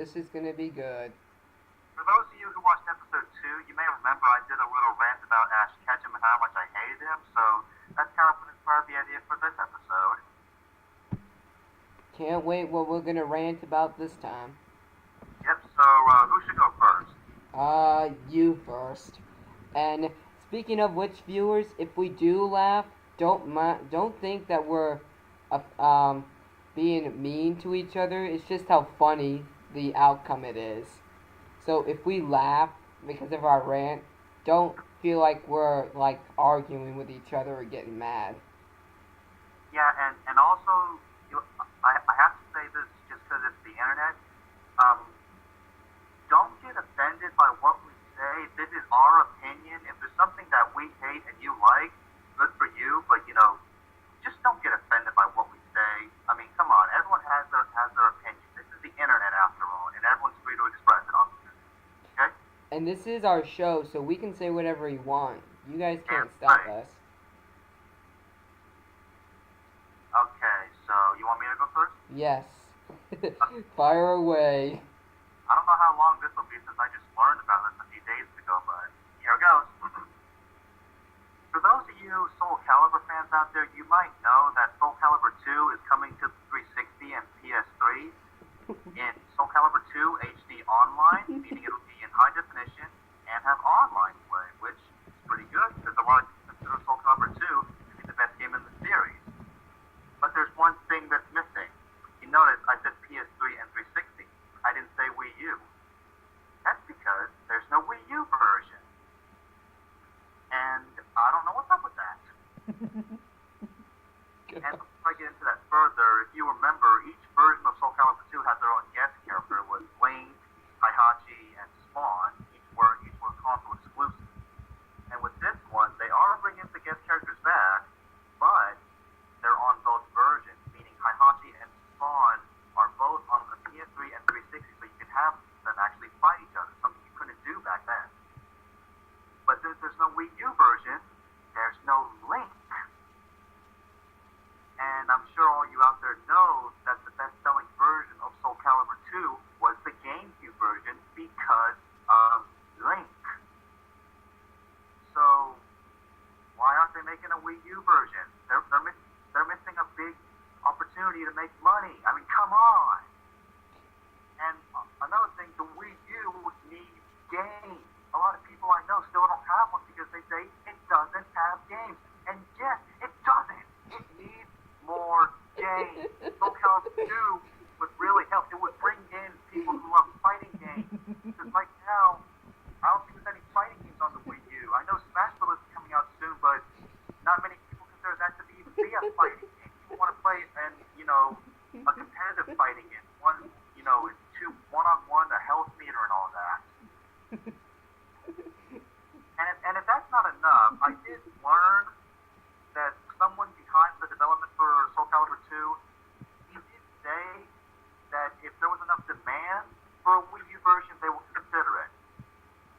this is gonna be good. For those of you who watched episode 2, you may remember I did a little rant about Ash Ketchum and how much I hated him, so that's kind of what inspired the idea for this episode. Can't wait what we're gonna rant about this time. Yep, so who should go first? You first. And speaking of which, viewers, if we do laugh, don't think that we're being mean to each other. It's just how funny the outcome it is. So if we laugh because of our rant, don't feel like we're like arguing with each other or getting mad. Yeah, and also, I have to say this just because it's the internet. Um, don't get offended by what we say. This is our opinion. If there's something that we hate and you like, good for you. But just don't get offended by what we say. I mean, come on. Everyone has their opinion. This is the internet after all, and everyone's free to express it on the internet. Okay? And this is our show, so we can say whatever we want. You guys can't stop us. Okay, so you want me to go first? Yes. Fire away. I don't know how long this will be since I just learned about this a few days ago, but here it goes. For those of you Soul Calibur fans out there, you might know that Soul Calibur 2 is coming to 360 and PS3 in Soul Calibur 2 HD Online, meaning it'll be in high definition and have online play, which is pretty good because a lot of people consider Soul Calibur 2 to be the best game in the series. But there's one thing that's missing. You notice I said PS3 and 360. I didn't say Wii U. That's because there's no Wii U version. And I don't know what's up with that. And before I get into that further, if you remember, each version of Soul Calibur 2 had their own guest character with Link, Heihachi, and Spawn. Each were console exclusive. And with this one, they are bringing the guest characters back, but they're on both versions, meaning Heihachi and Spawn are both on the PS3 and 360, so you can have them actually fight each other, something you couldn't do back then. But since there's no Wii U version, there's no Link. And I'm sure all you out there know that the best-selling version of Soul Calibur 2 was the GameCube version because of Link. So, why aren't they making a Wii U version? They're missing a big opportunity to make money. I mean, come on. And another thing, the Wii U needs games. A lot of people I know still don't have one because they say it doesn't have games. And yes, it doesn't. It needs more games. Soul Calibur 2 would really help. It would bring in people who love fighting games. Because right now, I don't think there's any fighting games on the Wii U. I know Smash Bros. Is coming out soon, but not many people consider that to even be a fighting game. People want to play a competitive fighting game. It's one-on-one, a health meter and all that. And if that's not enough, I did learn that someone behind the development for Soul Calibur 2, he did say that if there was enough demand for a Wii U version, they would consider it.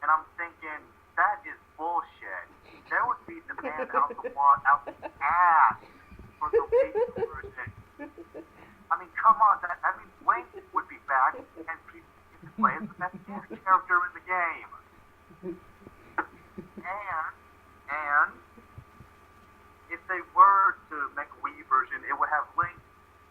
And I'm thinking, that is bullshit. There would be demand out the ass for the Wii U version. I mean, come on, Link would be back, and people get to play as the best character in the game. And if they were to make a Wii U version, it would have Link.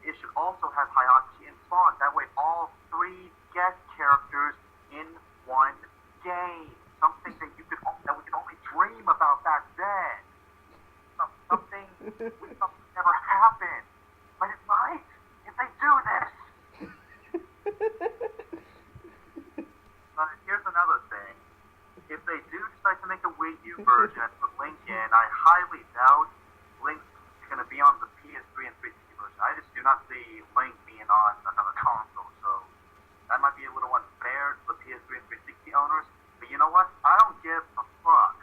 It should also have Heihachi and Spawn. That way, all three guest characters in one game. Something that we could only dream about back then. Something never happened, but it might if they do this. But here's another thing. If they do decide to make a Wii U version and put Link in, I highly doubt Link's going to be on the PS3 and 360 version. I just do not see Link being on another console, so that might be a little unfair to the PS3 and 360 owners. But you know what? I don't give a fuck.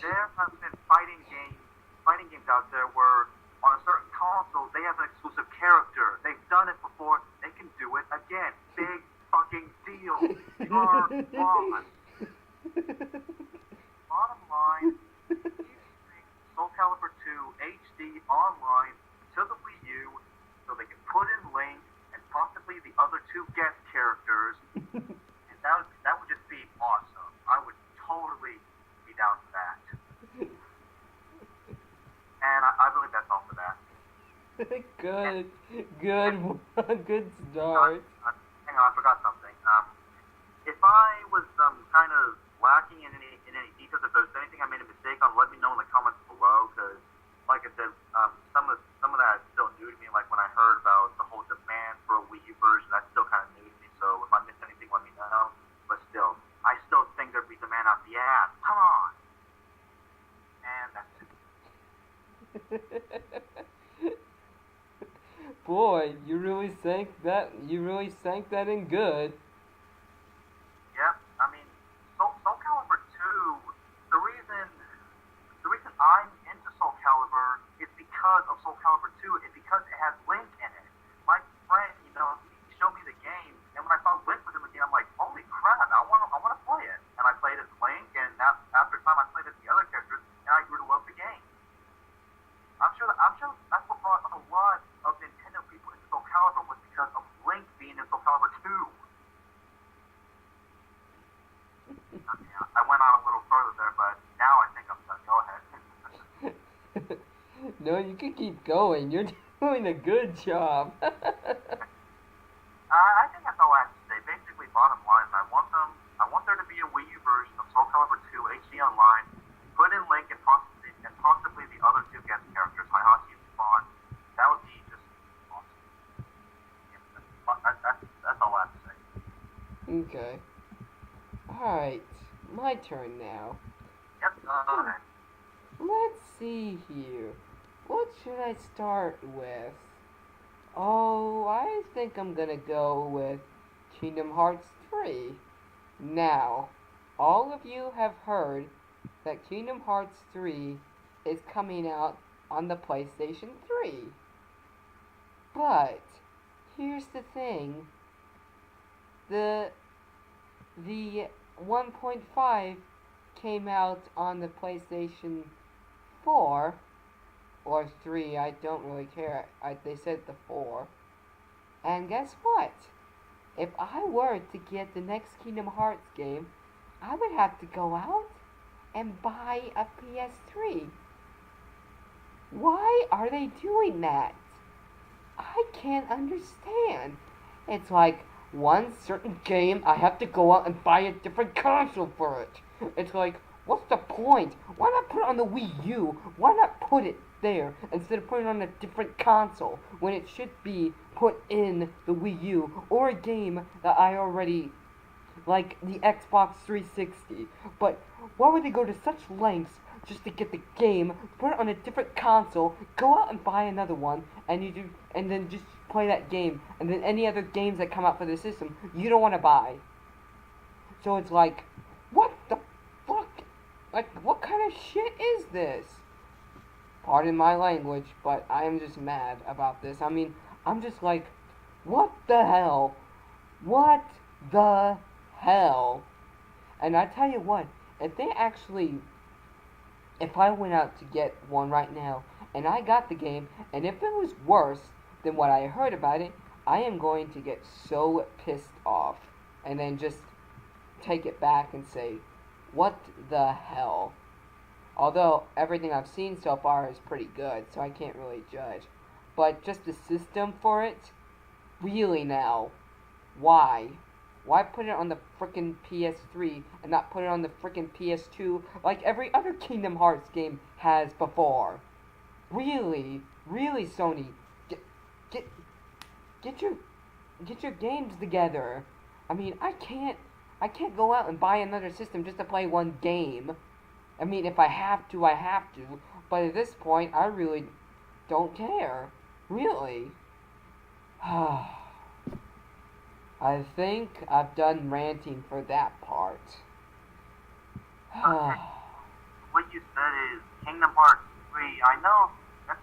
There have been fighting games out there where on a certain console they have an exclusive character. They've done it before. They can do it again. Big fucking deal. Come on. Bottom line, Soul Calibur 2 HD Online to the Wii U so they can put in Link and possibly the other two guest characters Good, good Uh, start. hang on, I forgot something. If I was kind of lacking in any details, if there's anything I made a mistake on, let me know in the comments below. Because, like I said, some of that is still new to me. Like when I heard about the whole demand for a Wii U version, that's still kind of new to me. So if I missed anything, let me know. But still, I still think there'd be demand out the ass. Come on. And that's it. Boy, you really sank that. You really sank that in good. Yeah, I mean, Soul Calibur 2, the reason the reason I'm into Soul Calibur is because of Soul Calibur 2, is because it has Link in it. My friend, he showed me the game, and when I saw Link with him again, I'm like, holy crap, I wanna play it. And I played as Link, and after time I played as the other characters, and I grew to love the game. I'm sure that's what brought a lot of Nintendo people into Soul Calibur, was because of Link being in Soul Calibur 2. Okay, I went on a little further there, but now I think I'm done. Go ahead. No, you can keep going. You're doing a good job. I think that's all I have to say. Basically, bottom line, I want there to be a Wii U version of Soul Calibur 2 HD Online. Put in Link and possibly the other two guest characters, Heihachi and Spawn. That would be just awesome. Yeah, that's all I have to say. Okay. Alright, my turn now. Yep. Okay. Let's see here. What should I start with? Oh, I think I'm gonna go with Kingdom Hearts 3. Now, all of you have heard that Kingdom Hearts 3 is coming out on the PlayStation 3. But here's the thing. The 1.5 came out on the PlayStation 4 or 3, I don't really care. They said the 4. And guess what? If I were to get the next Kingdom Hearts game, I would have to go out and buy a PS3. Why are they doing that? I can't understand. It's like one certain game, I have to go out and buy a different console for it. It's like, what's the point? Why not put it on the Wii U? Why not put it there instead of putting it on a different console when it should be put in the Wii U or a game that I already like, the Xbox 360? But why would they go to such lengths just to get the game, put it on a different console, go out and buy another one, and then just play that game, and then any other games that come out for the system you don't want to buy? So it's like, what the fuck? Like, what kind of shit is this? Pardon my language, but I am just mad about this. I mean, I'm just like, what the hell? What the hell? And I tell you what, if I went out to get one right now, and I got the game, and if it was worse than what I heard about it, I am going to get so pissed off, and then just take it back and say, what the hell? Although, everything I've seen so far is pretty good, so I can't really judge. But just the system for it? Really now? Why? Why put it on the frickin' PS3 and not put it on the frickin' PS2 like every other Kingdom Hearts game has before? Really? Really, Sony? Get, get your games together. I mean, I can't go out and buy another system just to play one game. I mean, if I have to, I have to. But at this point, I really don't care. Really. I think I've done ranting for that part. Okay. What you said is Kingdom Hearts 3. I know that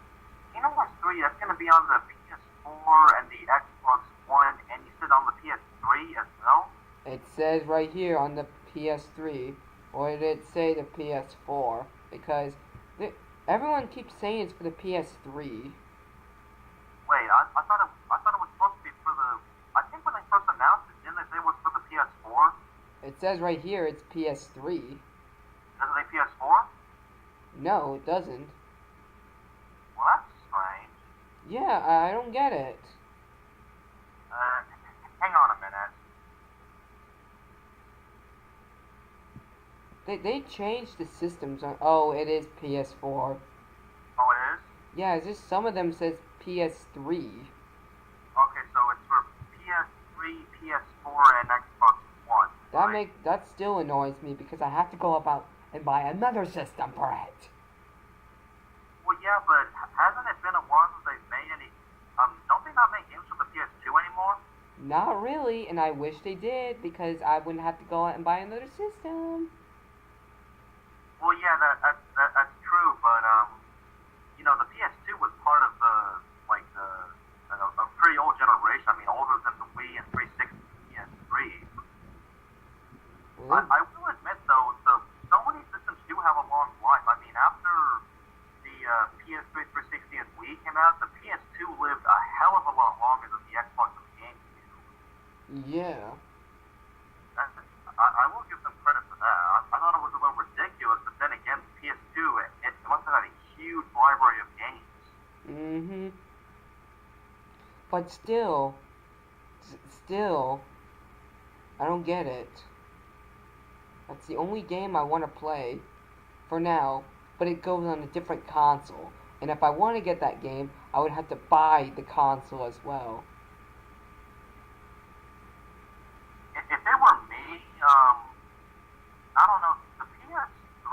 Kingdom Hearts 3, that's going to be on the PS4 and the Xbox One, and you said on the PS3 as well? It says right here on the PS3, or did it say the PS4? Because everyone keeps saying it's for the PS3. Wait, I thought it was supposed to be for the. I think when they first announced it, didn't they say it was for the PS4? It says right here it's PS3. Doesn't it say PS4? No, it doesn't. Well, that's strange. Yeah, I don't get it. Uh, hang on a minute. They changed the systems on. Oh, it is PS4. Oh, it is? Yeah, it's just some of them says PS3. Okay, so it's for PS3, PS4, and Xbox One, right? That still annoys me because I have to go about and buy another system for it. Well, yeah, but hasn't it been a while since they've made any? Don't they not make games for the PS2 anymore? Not really, and I wish they did because I wouldn't have to go out and buy another system. Well, yeah, that's true, but the PS2 was part of a pretty old generation. I mean, older than the Wii and 360 and PS3. Well, I will admit though, so many systems do have a long life. I mean, after the PS3, 360, and Wii came out, the PS2 lived a hell of a lot longer than the Xbox and the GameCube. yeah. I will give them credit for that. I thought it was a little ridiculous, but then again, the PS2, it must have had a huge library of games. Mm-hmm. But still, I don't get it. That's the only game I want to play for now, but it goes on a different console. And if I want to get that game, I would have to buy the console as well. If it were me, I don't know. The PS3,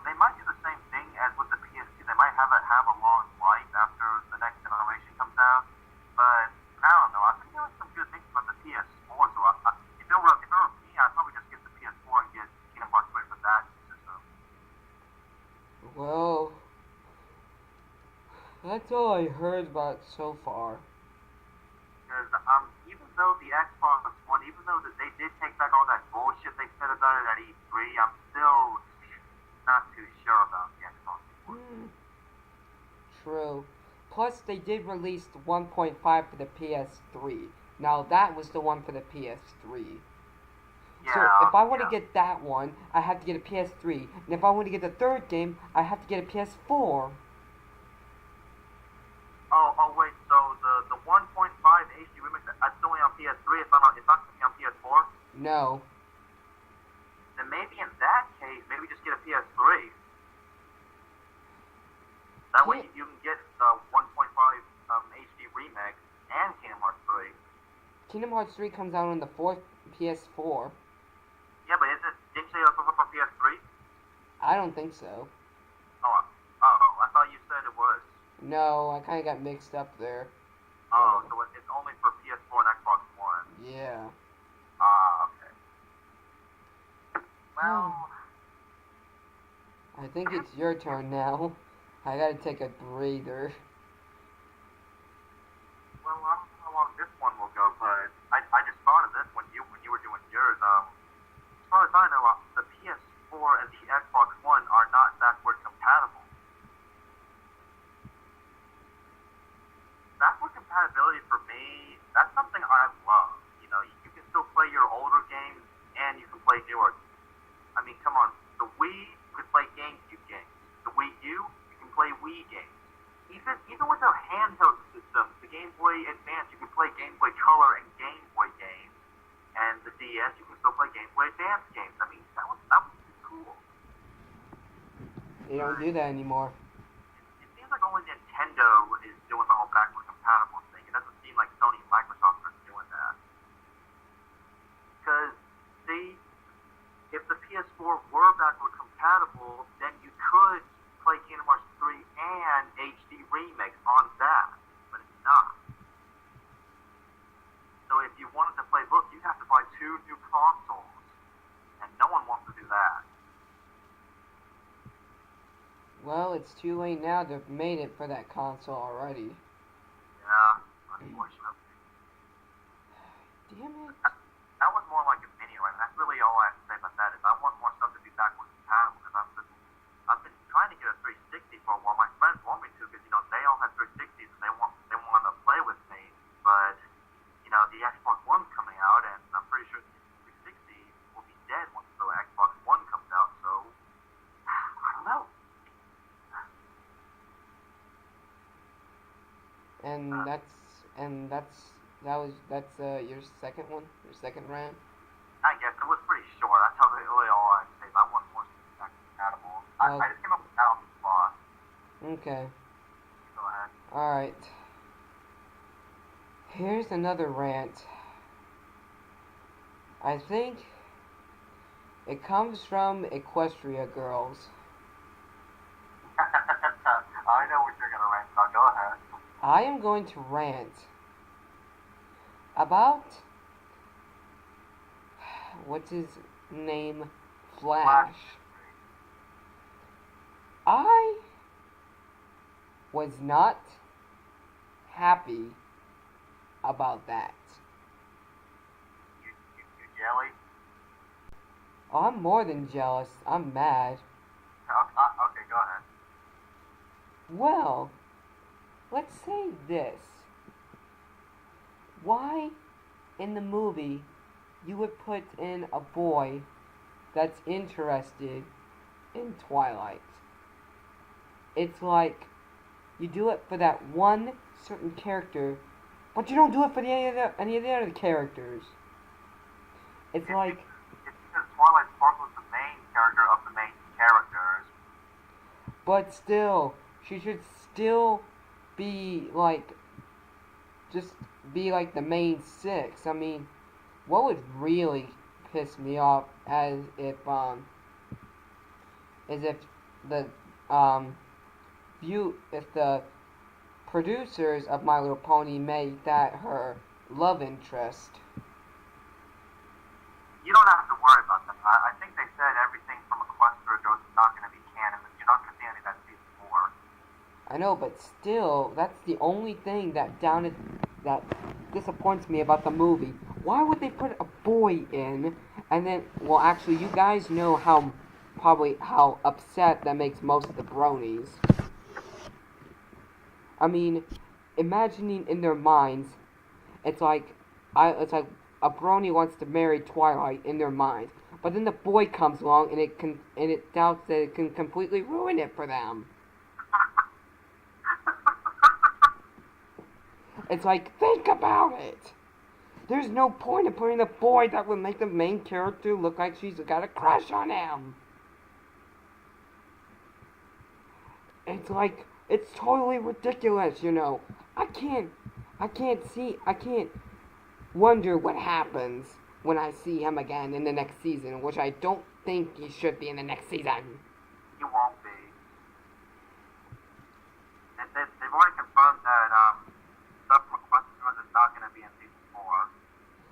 they might do the same thing as with the PS2. They might have a long life after the next generation comes out. But I don't know. I've been hearing some good things about the PS4. So if it were me, I'd probably just get the PS4 and get Kingdom Hearts 3 for that system. Well, that's all I heard about so far. Because even though the Xbox One, even though that they did take back all that bullshit they said about it at E3, I'm still not too sure about the Xbox One. True. Plus, they did release the 1.5 for the PS3. Now, that was the one for the PS3. Yeah, So, if I want to yeah. get that one, I have to get a PS3. And if I want to get the third game, I have to get a PS4. Oh wait, so the 1.5 HD remix, that's only on PS3. It's not going to be on PS4. No. Then maybe in that case, maybe just get a PS3. That way you can get the 1.5 HD remix and Kingdom Hearts 3. Kingdom Hearts 3 comes out on the 4th PS4. Yeah, but didn't you say that's also for PS3? I don't think so. I thought you said it was. No, I kind of got mixed up there. Oh, so it's only for PS4 and Xbox One. Yeah. Okay. Well, I think it's your turn now. I gotta take a breather. well, I don't know how long this one will go, but I just thought of this when you were doing yours. As far as I know, the PS4 and the Xbox One are not backward compatible. Backward compatibility for me, that's something I love. You can still play your older games and you can play newer. I mean, come on, the Wii you could play GameCube games. The Wii U you can play Wii games. Even with their handheld system, the Game Boy Advance you can play Game Boy Color and Game Boy games, and the DS you can still play Game Boy Advance games. I mean, that was cool. They don't do that anymore. It seems like only Nintendo is doing the whole backward compatible thing. It doesn't seem like Sony and Microsoft are doing that. Because if the PS4 were backward compatible, then you could play Kingdom Hearts 3 and HD Remix on that, but it's not. So if you wanted to play both, you'd have to buy two new consoles, and no one wants to do that. Well, it's too late now. They've made it for that console already. Yeah, unfortunately. Damn it. That was more like a mini, right? That's really all I have to say about that. Is I want more stuff to be backward compatible because I've been trying to get a 360 for a while. My friends want me to because they all have 360s and they want to play with me. But the Xbox One's coming out and I'm pretty sure the 360 will be dead once the Xbox One comes out. So I don't know. And that's That's your second one, your second rant. I guess it was pretty short. That's how really all I say. I want more compatible. I just came up with that on the spot. Okay. Go ahead. All right. Here's another rant. I think it comes from Equestria Girls. I know what you're gonna rant about. Go ahead. I am going to rant about what's his name? Flash. I was not happy about that. You jelly? Oh, I'm more than jealous. I'm mad. Okay, go ahead. Well, let's say this. Why in the movie you would put in a boy that's interested in Twilight? It's like you do it for that one certain character, but you don't do it for any of the other characters. It's like... It's because Twilight Sparkle is the main character of the main characters. But still, she should still be like... just be like the main six. I mean, what would really piss me off is if the if the producers of My Little Pony made that her love interest. You don't have to worry about that. I think they said everything from Equestria Girls is not going to be canon. You're not going to see any of that season 4. I know, but still, that's the only thing that disappoints me about the movie. Why would they put a boy in, and then, well, actually, you guys know how upset that makes most of the bronies. I mean, imagining in their minds, it's like a brony wants to marry Twilight in their mind, but then the boy comes along and it doubts that it can completely ruin it for them. It's like, think about it. There's no point in putting a boy that would make the main character look like she's got a crush on him. It's like, it's totally ridiculous, you know. I can't wonder what happens when I see him again in the next season, which I don't think he should be in the next season. You won't be. They've already confirmed that stuff from Equestria Girls is not going to be in season 4.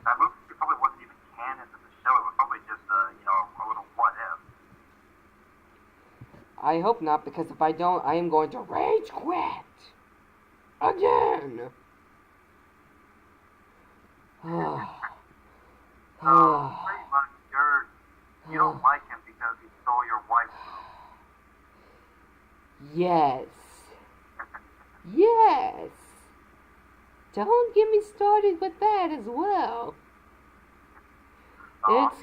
That movie probably wasn't even canon to the show. It was probably just a little what if. I hope not, because if I don't, I am going to rage quit. Again. Pretty much you don't like him because he stole your wife. Yes. Yes. Don't get me started with that as well. It's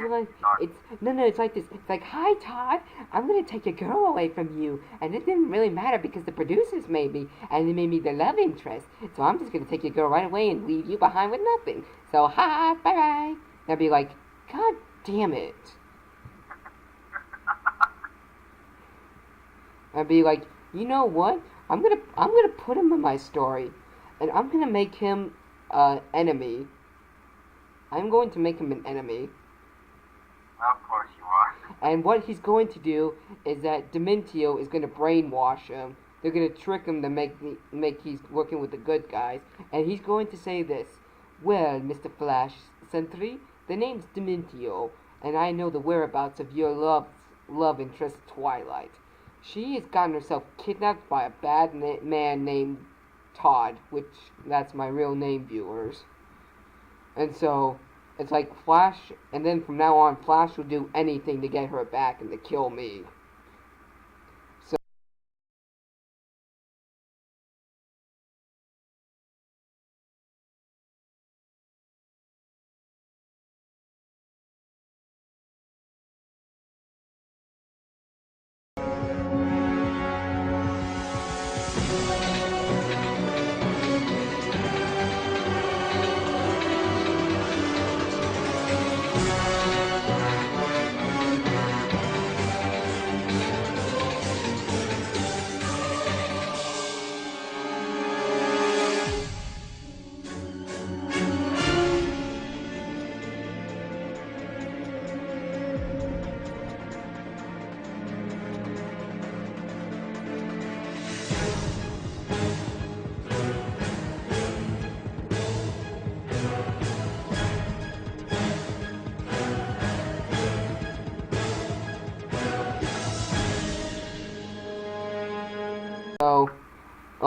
like this. It's like, hi Todd, I'm gonna take a girl away from you, and it didn't really matter because the producers made me, and they made me the love interest. So I'm just gonna take your girl right away and leave you behind with nothing. So hi, bye bye. I'd be like, God damn it. I'd be like, you know what? I'm gonna put him in my story, and I'm gonna make him enemy. I'm going to make him an enemy. Of course you are. And what he's going to do is that Dementio is going to brainwash him. They're going to trick him to make he's working with the good guys. And he's going to say this: well, Mr. Flash Sentry, the name's Dementio, and I know the whereabouts of your love interest, Twilight. She has gotten herself kidnapped by a bad man named Todd, which that's my real name, viewers. And so, it's like Flash, and then from now on, Flash will do anything to get her back and to kill me.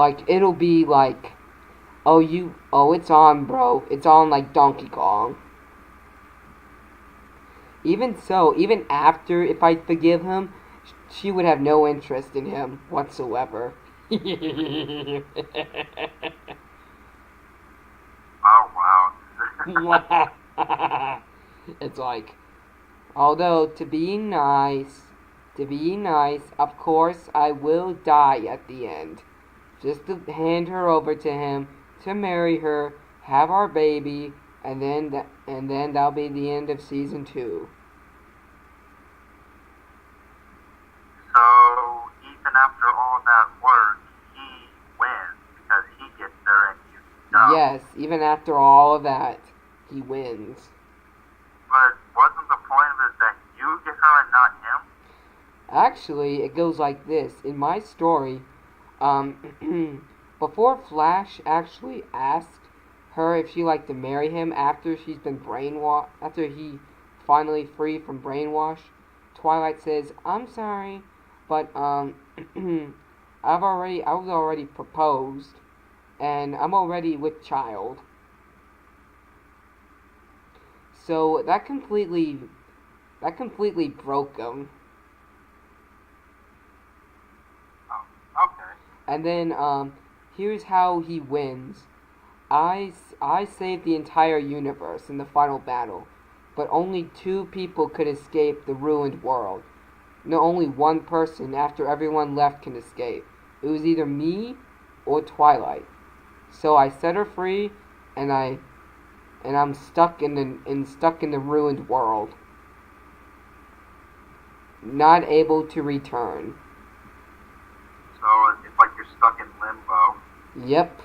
Like, it'll be like, oh, it's on, bro. It's on like Donkey Kong. Even so, even after, if I forgive him, she would have no interest in him whatsoever. Oh, wow. It's like, although to be nice, of course I will die at the end. Just to hand her over to him, to marry her, have our baby, and then that'll be the end of season 2. So, even after all that work, he wins because he gets her and you don't. Yes, even after all of that, he wins. But wasn't the point of it that you get her and not him? Actually, it goes like this. In my story, before Flash actually asked her if she liked to marry him after she's been brainwashed, after he finally free from brainwash, Twilight says, "I'm sorry, but I was already proposed, and I'm already with child." So that completely broke him. Okay. And then here's how he wins. I saved the entire universe in the final battle, but only 2 people could escape the ruined world. No, only one person after everyone left can escape. It was either me or Twilight. So I set her free, and I'm stuck in the ruined world, not able to return. So it's like you're stuck in limbo. Yep,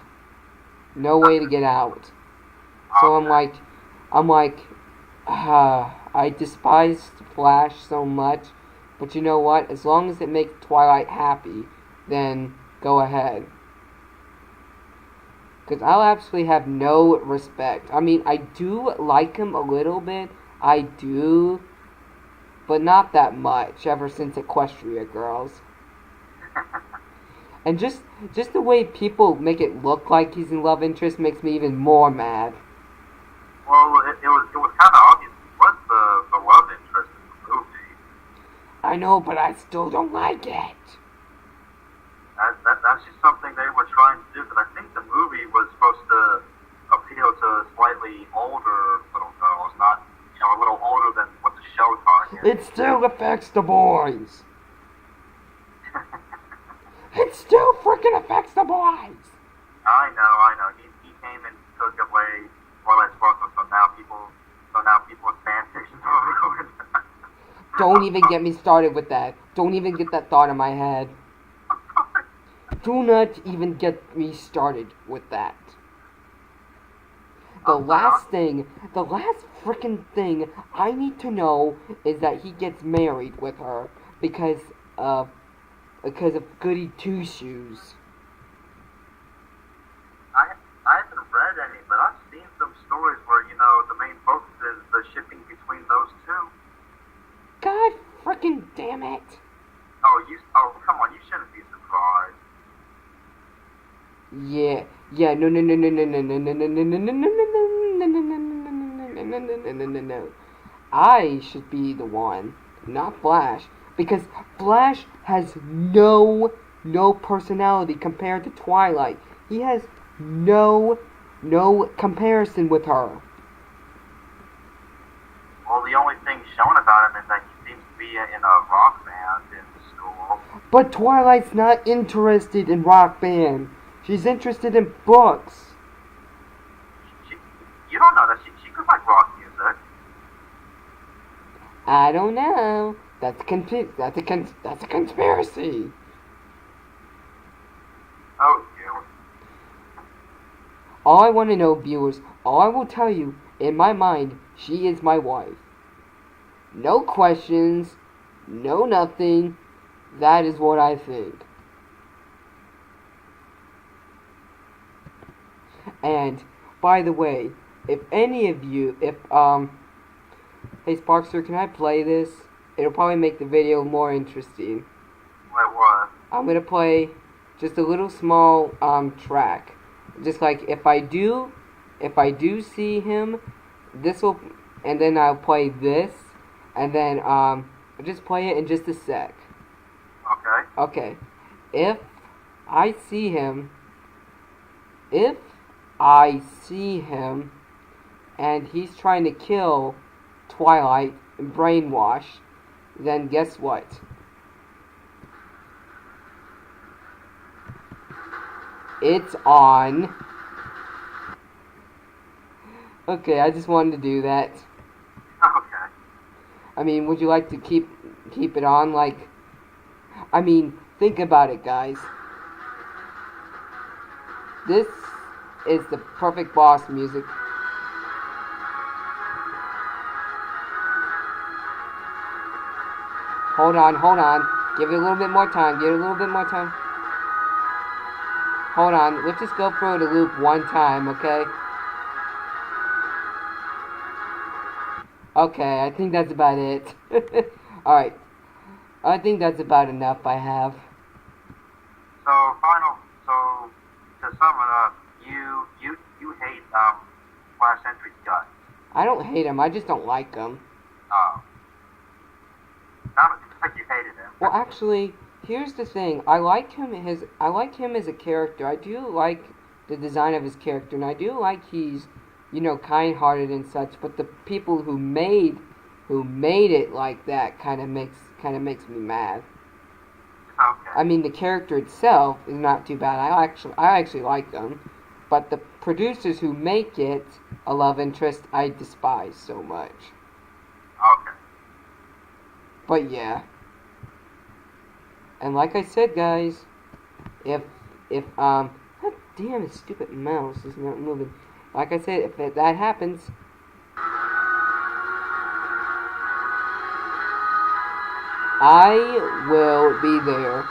no way to get out. So I'm like, I despised Flash so much, but you know what? As long as it makes Twilight happy, then go ahead. Because I'll absolutely have no respect. I mean, I do like him a little bit. I do. But not that much, ever since Equestria Girls. And just the way people make it look like he's in love interest makes me even more mad. Well, it was kind of obvious he was the love interest in the movie. I know, but I still don't like it. That's just something they were trying to do, because I think the movie was supposed to appeal to slightly older little girls, not, a little older than what the show targets. It still affects the boys. It still freaking affects the boys. I know. He came and took away Twilight's Sparkle, so now people's fan fictions are ruined. Don't even get me started with that. Don't even get that thought in my head. Do not even get me started with that. The last freaking thing I need to know is that he gets married with her because of Goody Two Shoes. I haven't read any, but I've seen some stories where, the main focus is the shipping between those two. God freaking damn it. Oh, come on, you shouldn't be surprised. Yeah, no. I should be the one, not Flash, because Flash has no personality compared to Twilight. He has no comparison with her. Well, the only thing shown about him is that he seems to be in a rock band in school. But Twilight's not interested in rock band. She's interested in books. You don't know that she could like rock music. I don't know. That's a conspiracy. Oh, dear. All I want to know, viewers, all I will tell you, in my mind, she is my wife. No questions, no nothing. That is what I think. And, by the way, if any of you, hey Sparkster, can I play this? It'll probably make the video more interesting. Wait, what? I'm gonna play just a little small track. Just like if I do see him, this will, and then I'll play this, and then I'll just play it in just a sec. Okay. Okay. If I see him, and he's trying to kill Twilight and Brainwash, then guess what? It's on. Okay, I just wanted to do that. Okay. I mean, would you like to keep it on? Like, I mean, think about it, guys. This is the perfect boss music. Hold on. Give it a little bit more time. Hold on. Let's just go through the loop one time, okay? Okay, I think that's about it. Alright. I think that's about enough I have. So to sum it up, you hate Flash Sentry's guts. I don't hate him, I just don't like him. Oh. Sounded like you hated him. Well, actually, here's the thing. I like him as a character. I do like the design of his character, and I do like he's, kind-hearted and such. But the people who made it like that kind of makes me mad. Okay. I mean, the character itself is not too bad. I actually like them, but the producers who make it a love interest, I despise so much. Okay. But yeah. And like I said, guys, if God damn it, stupid mouse is not moving. Like I said, if that happens, I will be there.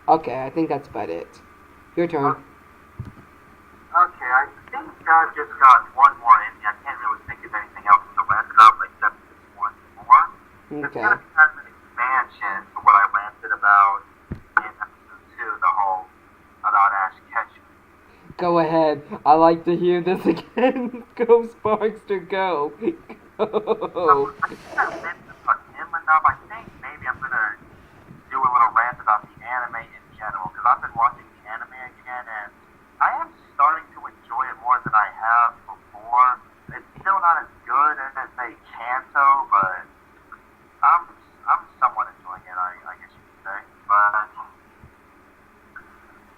Okay, I think that's about it. Your turn. Okay, I think I've just got one more in me. I can't really think of anything else to wrap it up except this one more. It's Okay. kind of an expansion to what I ranted about in episode 2, the whole about Ash Ketchum. Go ahead. I like to hear this again. Go, Sparkster, go. Go. I think I ranted about him enough. I think maybe I'm going to do a little rant about the anime in general, because I've been watching the anime again, and I am starting to enjoy it more than I have before. It's still not as good as, say, Kanto, but I'm somewhat enjoying it, I guess you could say. But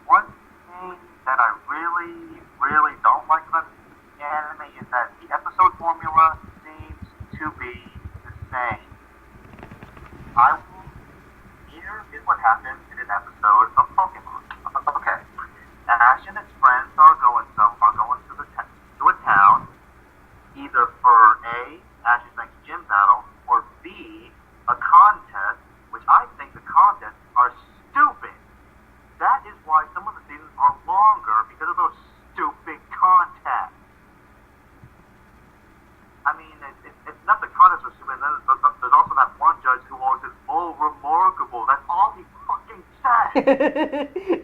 one thing that I really, really don't like about the anime is that the episode formula seems to be the same. Here is what happens in an episode of Pokemon. Okay, Ash and his friends are going to a town, either for A, Ash's next gym battle, or B, a contest, which I think the contests are stupid. That is why some of the seasons are longer, because of those stupid contests. I mean, it's not the contests are stupid, and then there's also that one judge who always says, "Oh, remarkable." That's all he fucking says.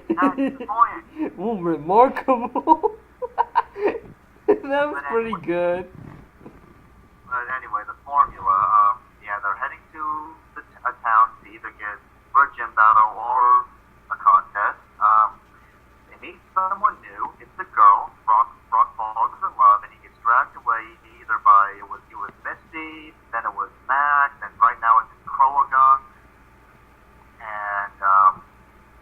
That's the point. Oh, remarkable. That was pretty good. But anyway, the formula, they're heading to a town to either get for a gym battle or a contest. They meet someone new. It's a girl. Brock falls in love, and he gets dragged away either by it was Misty, then it was Max, and right now it's Croagunk. And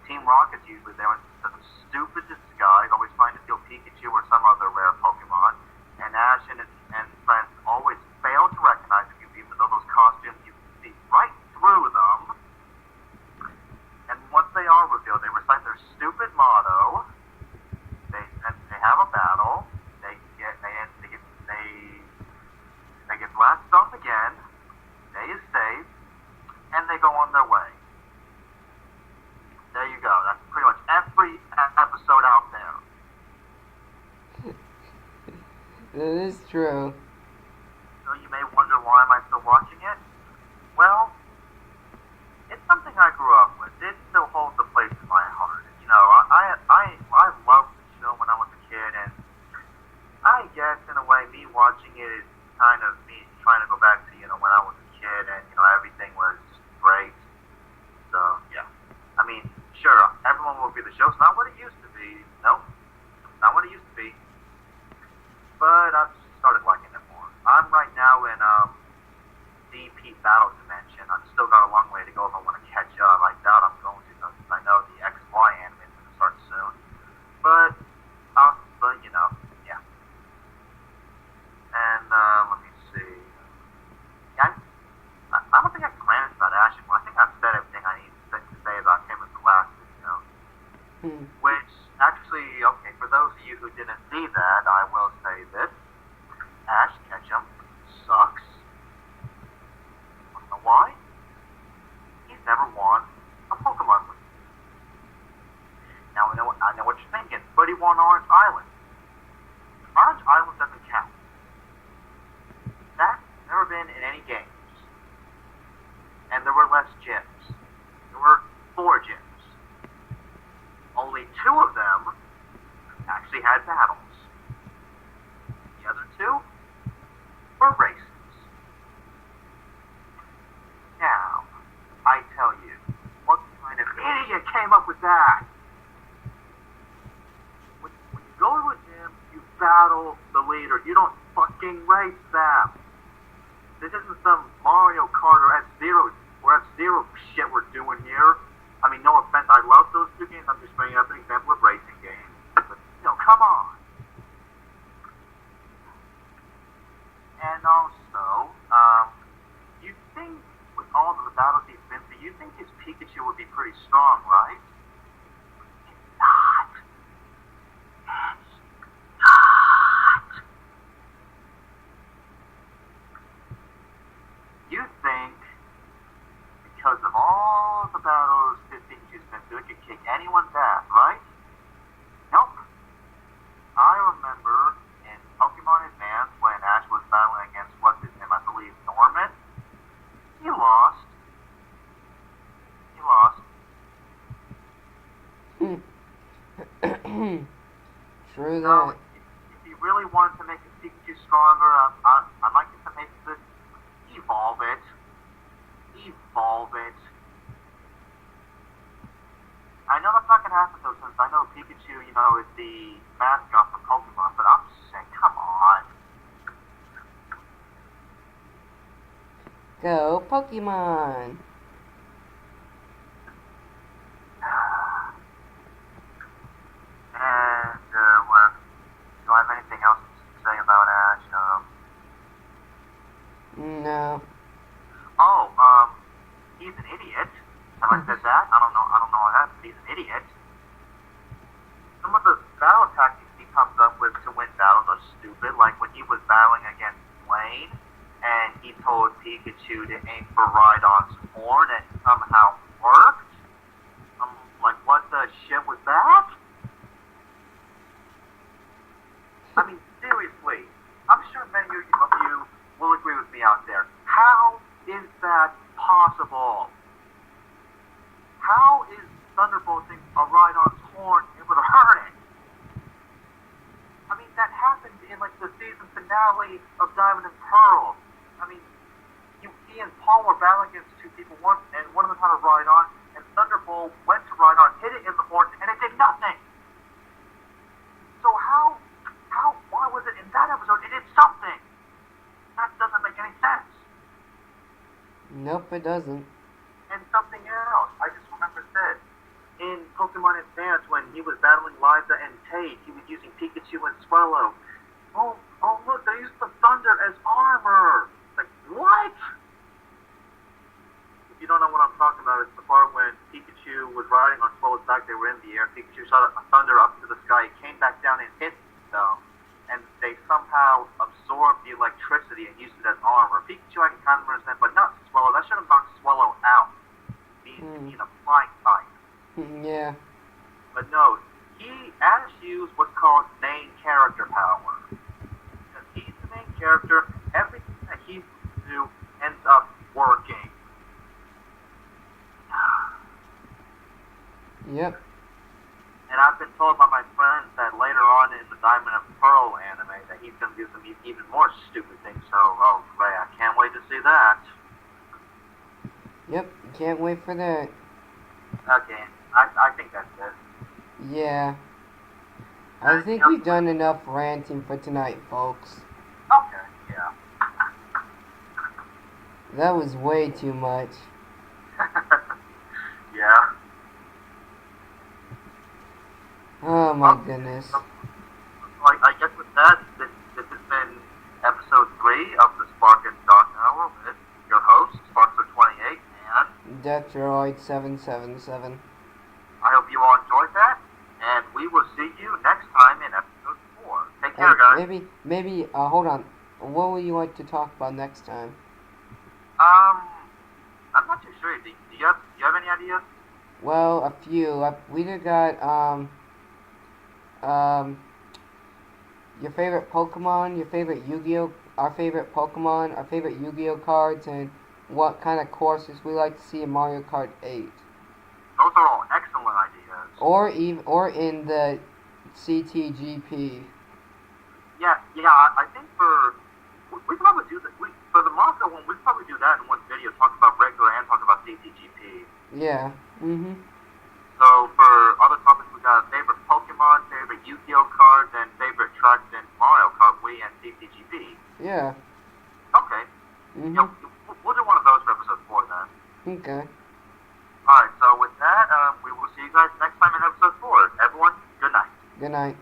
Team Rocket's usually there in some stupid disguise, always trying to steal Pikachu or some other rare Pokemon. And Ash and friends always fail to recognize him, even though those costumes, you can see right through them. And once they are revealed, they recite their stupid motto. They have a battle. They get blasted off again. Day is saved, and they go on their way. There you go. That's pretty much every episode out there. That is true. So you may wonder, why am I still watching it? Well, it's something I grew up with. It still holds a place in my heart. watching it kind of me trying to go back to, when I was a kid and, everything was great. So, yeah. I mean, sure, everyone will be the show's not what it used to be. Nope. Not what it used to be. But I've started liking it more. I'm right now in, DP Battle Dimension. I've still got a long way to go if I want to catch up. I doubt I'm going to, because I know the XY anime is going to start soon. But, yeah. And, let me see. Yeah, I don't think I can rant about Ash anymore. I think I've said everything I need to say about him in the last video. Which, actually, okay, for those of you who didn't see that, I will say this. Ash Ketchum sucks. Wanna know why? He's never won a Pokemon League. Now, I know what you're thinking, but he won Orange Island. Orange Island doesn't count. That's never been in any games. And there were less gyms. There were 4 gyms. Only 2 of them actually had battles. The other 2 were races. Now, I tell you, what kind of idiot came up with that? When you go to a gym, you battle the leader. You don't fucking race them. This isn't some Mario Kart or F-Zero shit we're doing here. I mean, no offense, I love those 2 games. I'm just bringing up an example of racing games. But, come on. And also, you'd think with all of the battles he's been through, you'd think his Pikachu would be pretty strong, right? It's not. It's not. You think, because of all the battles his Pikachu's been through, it could kick anyone's ass, right? Nope. I remember in Pokemon Advance when Ash was battling against, what's his name, I believe, Norman. He lost. True that. So, if he really wanted to make his Pikachu stronger, I'd like him to make it evolve it. I know that's not going to happen though, since I know Pikachu, is the mascot for Pokemon, but I'm just saying, come on. Go Pokemon! And, do I have anything else to say about Ash? No. Oh, he's an idiot. Have I said that? I don't know what happened, but he's an idiot. Some of the battle tactics he comes up with to win battles are stupid, like when he was battling against Blaine, and he told Pikachu to aim for Rhydon's horn, and somehow worked? I'm like, what the shit was that? I mean, seriously, I'm sure many of you will agree with me out there. How is that possible? How is thunderbolting a Rhydon's horn able to hurt it? I mean, that happened in, the season finale of Diamond and Pearl. I mean, he and Paul were battling against 2 people, and one of them had a Rhydon, and Thunderbolt went to Rhydon, hit it in the horn, and it did nothing! So why was it in that episode it did something? That doesn't make any sense. Nope, it doesn't. And something else, I just remembered this. In Pokemon Advance, when he was battling Liza and Tate, he was using Pikachu and Swellow. Oh look, they used the thunder as armor! Like, what? If you don't know what I'm talking about, it's the part when Pikachu was riding on Swellow's back, they were in the air, Pikachu shot a thunder up to the sky, it came back down and hit them, and they somehow absorbed the electricity and used it as armor. Pikachu I can kind of understand, but not Swellow. That should have knocked Swellow out. Being a flying type. Yeah. But no, Ash used what's called main character power. Because he's the main character, everything that he do ends up working. Yep. And I've been told by my friends that later on in the Diamond and Pearl anime that he's going to do some even more stupid things. So, oh, Ray, I can't wait to see that. Yep, can't wait for that. Okay, I think that's it. Yeah. I think we've done enough ranting for tonight, folks. Okay, yeah. That was way too much. Yeah. Oh my goodness. Like, I guess with that, this has been episode 3 of the Spark and Dark Hour with your host, Sparkster28, and Deathroid777. I hope you all enjoyed that, and we will see you next time in episode 4. Take care, guys. Maybe, hold on. What would you like to talk about next time? I'm not too sure. Do you have any ideas? Well, a few. We either got, your favorite Pokemon, your favorite Yu-Gi-Oh, our favorite Pokemon, our favorite Yu-Gi-Oh cards, and what kind of courses we like to see in Mario Kart 8. Those are all excellent ideas. Or in the CTGP. Yeah. I think we could probably do that. For the Moscow one, we could probably do that in one video, talk about regular and talk about CTGP. Yeah. So for other topics, we got favorite Pokemon, favorite Yu-Gi-Oh cards, and favorite tracks in Mario Kart, Wii, and CTGP. Yeah. Okay. Yeah, we'll do one of those for episode 4 then. Okay. Alright, so with that, we will see you guys next time in episode 4. Everyone, good night. Good night.